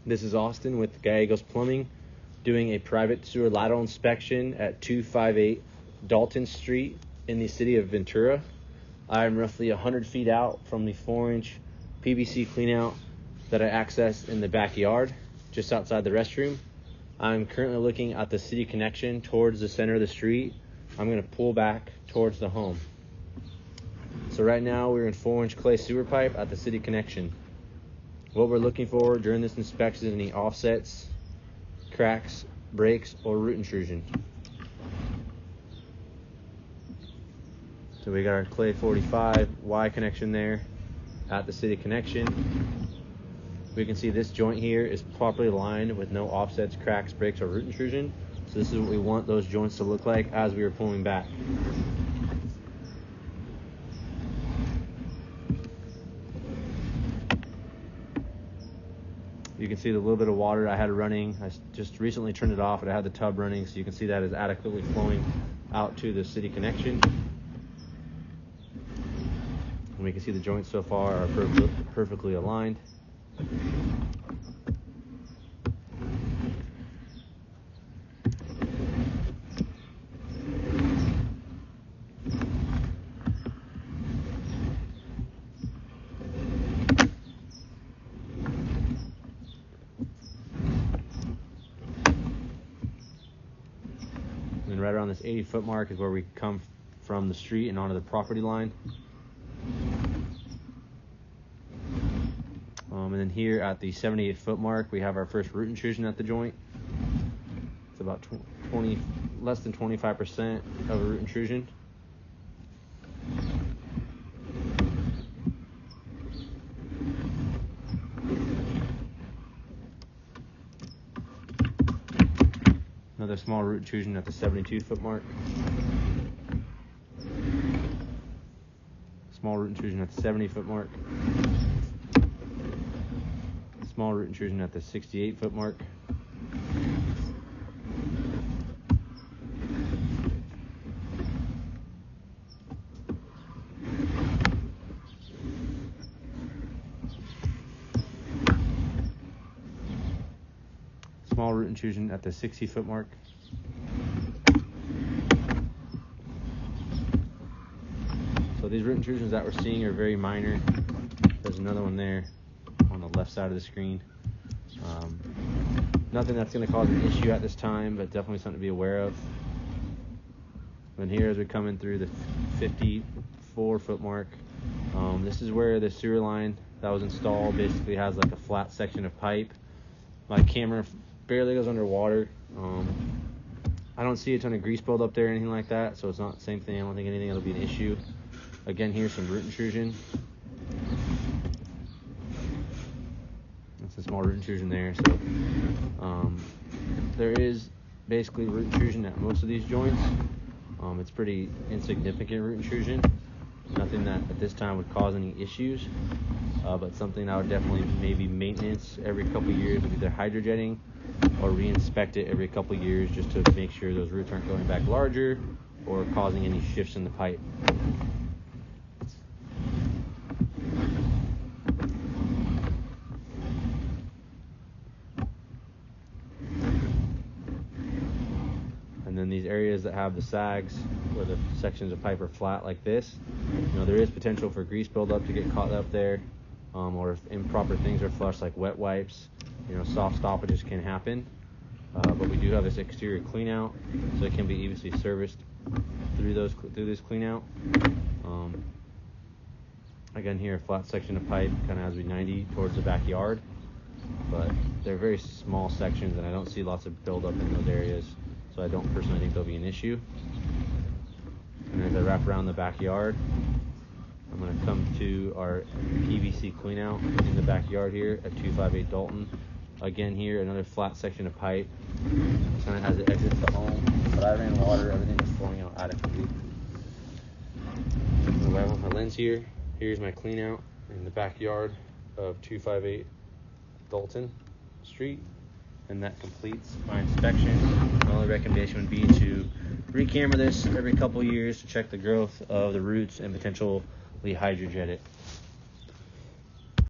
This is Austin with Gallegos Plumbing doing a private sewer lateral inspection at 258 Dalton Street in the city of Ventura. I'm roughly 100 feet out from the 4-inch PVC cleanout that I accessed in the backyard just outside the restroom. I'm currently looking at the city connection towards the center of the street. I'm going to pull back towards the home. So right now we're in 4-inch clay sewer pipe at the city connection. What we're looking for during this inspection is any offsets, cracks, breaks, or root intrusion. So we got our clay 45 Y connection there at the city connection. We can see this joint here is properly aligned with no offsets, cracks, breaks, or root intrusion. So this is what we want those joints to look like as we are pulling back. You can see the little bit of water I had running. I just recently turned it off, but I had the tub running, so you can see that is adequately flowing out to the city connection. And we can see the joints so far are perfectly aligned. And right around this 80-foot mark is where we come from the street and onto the property line. And then here at the 78-foot mark, we have our first root intrusion at the joint. It's about less than 25% of a root intrusion. Another small root intrusion at the 72-foot mark. Small root intrusion at the 70-foot mark. Small root intrusion at the 68-foot mark. Small root intrusion at the 60-foot mark. So these root intrusions that we're seeing are very minor. There's another one there on the left side of the screen. Nothing that's going to cause an issue at this time, but definitely something to be aware of. And here as we come in through the 54-foot mark, this is where the sewer line that was installed basically has like a flat section of pipe. My camera barely goes underwater. I don't see a ton of grease build up there or anything like that, so it's not the same thing. I don't think anything will be an issue. Again, here's some root intrusion. That's a small root intrusion there. So there is basically root intrusion at most of these joints. It's pretty insignificant root intrusion. Nothing that at this time would cause any issues, but something I would definitely maybe maintenance every couple years with either hydrojetting or re-inspect it every couple years just to make sure those roots aren't going back larger or causing any shifts in the pipe. And then these areas that have the sags, where the sections of pipe are flat like this, there is potential for grease buildup to get caught up there, or if improper things are flushed like wet wipes, soft stoppages can happen. But we do have this exterior clean out, so it can be easily serviced through this clean out. Again, here a flat section of pipe kind of has to be 90 towards the backyard, but they're very small sections, and I don't see lots of buildup in those areas. So I don't personally think there'll be an issue. And as I wrap around the backyard, I'm going to come to our PVC cleanout in the backyard here at 258 Dalton. Again here, another flat section of pipe. Kind of as it exits the home. But I ran water, everything is flowing out adequately. So I have my lens here. Here's my cleanout in the backyard of 258 Dalton Street. And that completes my inspection. My only recommendation would be to re-camera this every couple years to check the growth of the roots and potentially hydrojet it.